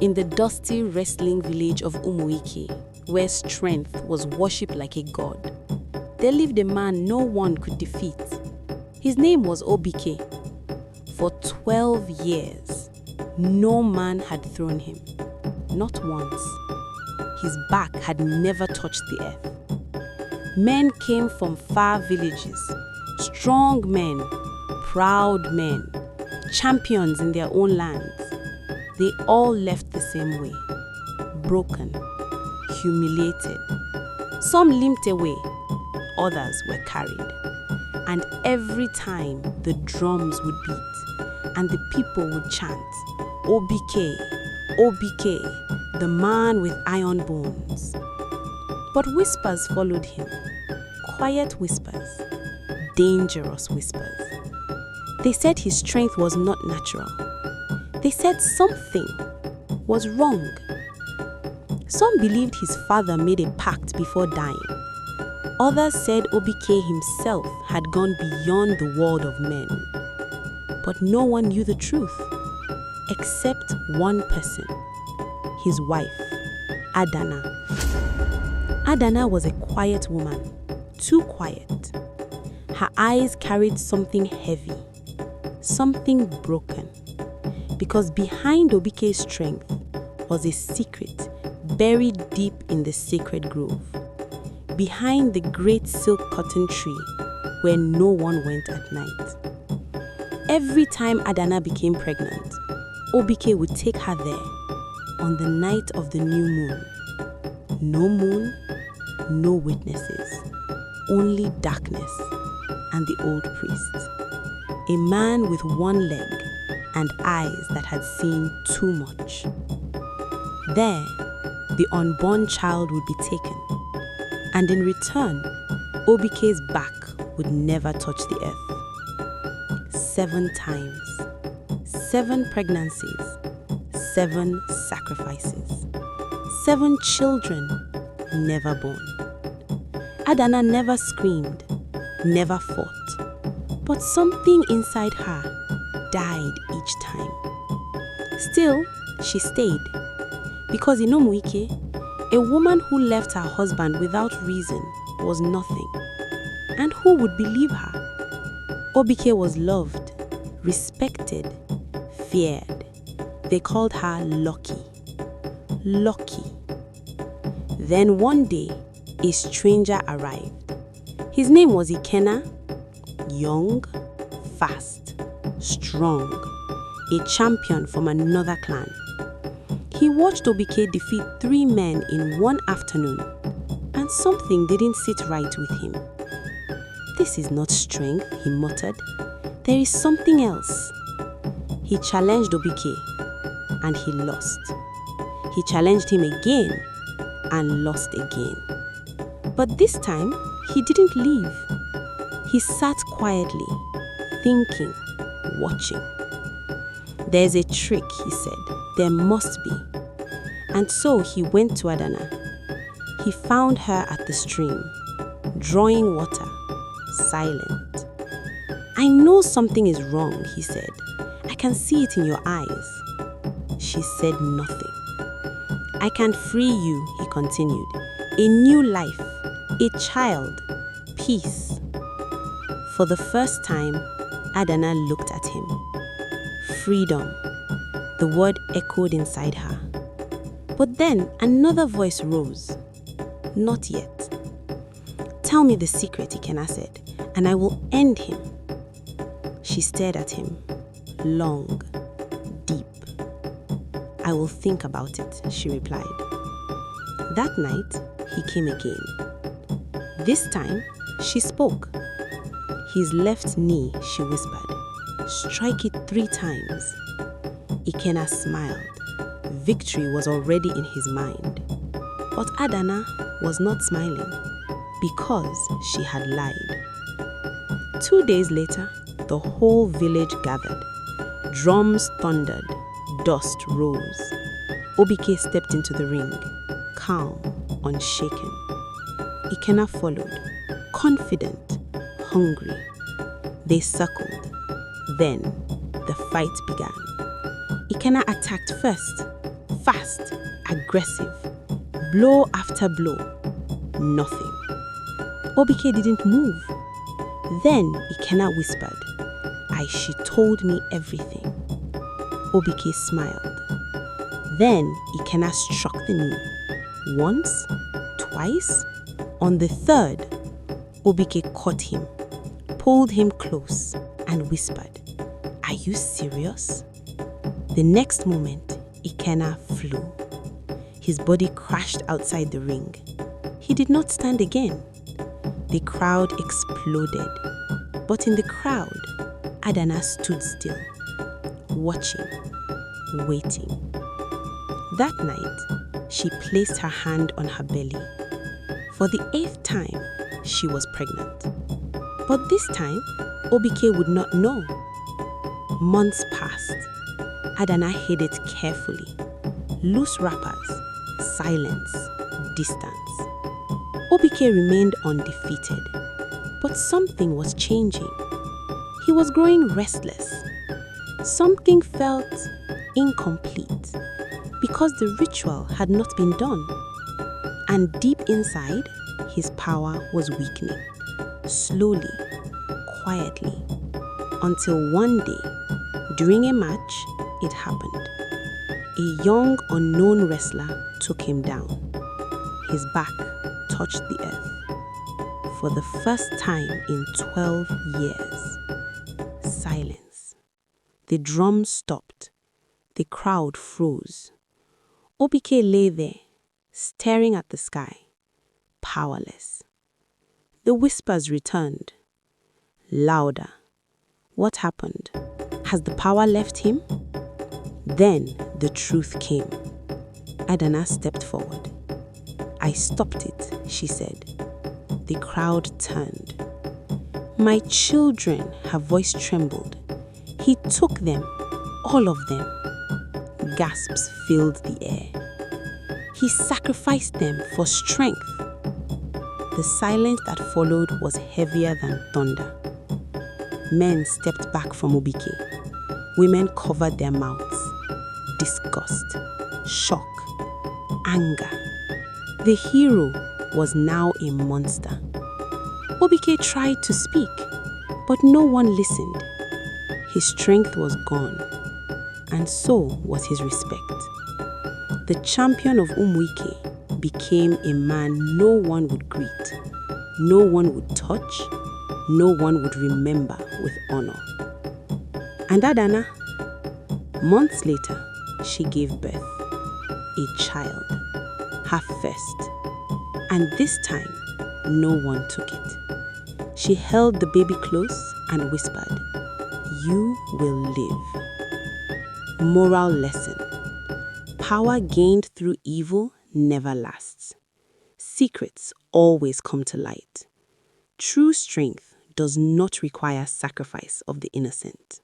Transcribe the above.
In the dusty wrestling village of Umuike, where strength was worshipped like a god, there lived a man no one could defeat. His name was Obike. For 12 years, no man had thrown him, not once. His back had never touched the earth. Men came from far villages, strong men, proud men, champions in their own lands. They all left the same way, broken, humiliated. Some limped away, others were carried. And every time the drums would beat and the people would chant, Obike, Obike, the man with iron bones. But whispers followed him, quiet whispers, dangerous whispers. They said his strength was not natural. They said something was wrong. Some believed his father made a pact before dying. Others said Obike himself had gone beyond the world of men. But no one knew the truth, except one person, his wife, Adana. Adana was a quiet woman, too quiet. Her eyes carried something heavy, something broken. Because behind Obike's strength was a secret buried deep in the sacred grove, behind the great silk cotton tree where no one went at night. Every time Adana became pregnant, Obike would take her there on the night of the new moon. No moon, no witnesses, only darkness and the old priest, a man with one leg and eyes that had seen too much. There, the unborn child would be taken, and in return, Obike's back would never touch the earth. 7 times, 7 pregnancies, 7 sacrifices, 7 children never born. Adana never screamed, never fought, but something inside her died each time. Still, she stayed, because in Umuike, a woman who left her husband without reason was nothing. And who would believe her? Obike was loved, respected, feared. They called her Lucky. Lucky. Then one day, a stranger arrived. His name was Ikena, young, fast, strong, a champion from another clan. He watched Obike defeat 3 men in one afternoon, and something didn't sit right with him. "This is not strength," he muttered. "There is something else." He challenged Obike, and he lost. He challenged him again, and lost again. But this time, he didn't leave. He sat quietly, thinking, watching. "There's a trick," he said. "There must be." And so he went to Adana. He found her at the stream, drawing water, silent. "I know something is wrong," he said. "I can see it in your eyes." She said nothing. "I can free you," he continued. "A new life, a child, peace." For the first time, Adana looked at him. Freedom. The word echoed inside her. But then another voice rose. "Not yet. Tell me the secret," Ikena said, "and I will end him." She stared at him, long, deep. "I will think about it," she replied. That night, he came again. This time, she spoke. "His left knee," she whispered. "Strike it 3 times." Ikena smiled. Victory was already in his mind. But Adana was not smiling, because she had lied. 2 days later, the whole village gathered. Drums thundered, dust rose. Obike stepped into the ring, calm, unshaken. Ikena followed, confident, hungry. They circled. Then the fight began. Ikena attacked first, fast, aggressive, blow after blow. Nothing. Obike didn't move. Then Ikenna whispered, She told me everything. Obike smiled. Then Ikenna struck the knee. Once, twice. On the third, Obike caught him, pulled him close, and whispered, Are you serious? The next moment, Ikenna flew. His body crashed outside the ring. He did not stand again. The crowd exploded. But in the crowd, Adana stood still, watching, waiting. That night, she placed her hand on her belly. For the 8th time, she was pregnant. But this time, Obike would not know. Months passed. Adana hid it carefully. Loose wrappers, silence, distance. Obike remained undefeated. But something was changing. He was growing restless. Something felt incomplete because the ritual had not been done. And deep inside, his power was weakening. Slowly, quietly, until one day, during a match, it happened. A young, unknown wrestler took him down. His back touched the earth. For the first time in 12 years. Silence. The drums stopped. The crowd froze. Obike lay there, staring at the sky, powerless. The whispers returned. Louder. What happened? Has the power left him? Then the truth came. Adana stepped forward. I stopped it, she said. The crowd turned. My children, her voice trembled. He took them, all of them. Gasps filled the air. He sacrificed them for strength. The silence that followed was heavier than thunder. Men stepped back from Obike. Women covered their mouths. Disgust, shock, anger. The hero was now a monster. Obike tried to speak, but no one listened. His strength was gone, and so was his respect. The champion of Umuike became a man no one would greet, no one would touch, no one would remember with honor. And Adana, months later, she gave birth, a child, her first. And this time, no one took it. She held the baby close and whispered, You will live. Moral lesson. Power gained through evil never lasts. Secrets always come to light. True strength does not require sacrifice of the innocent.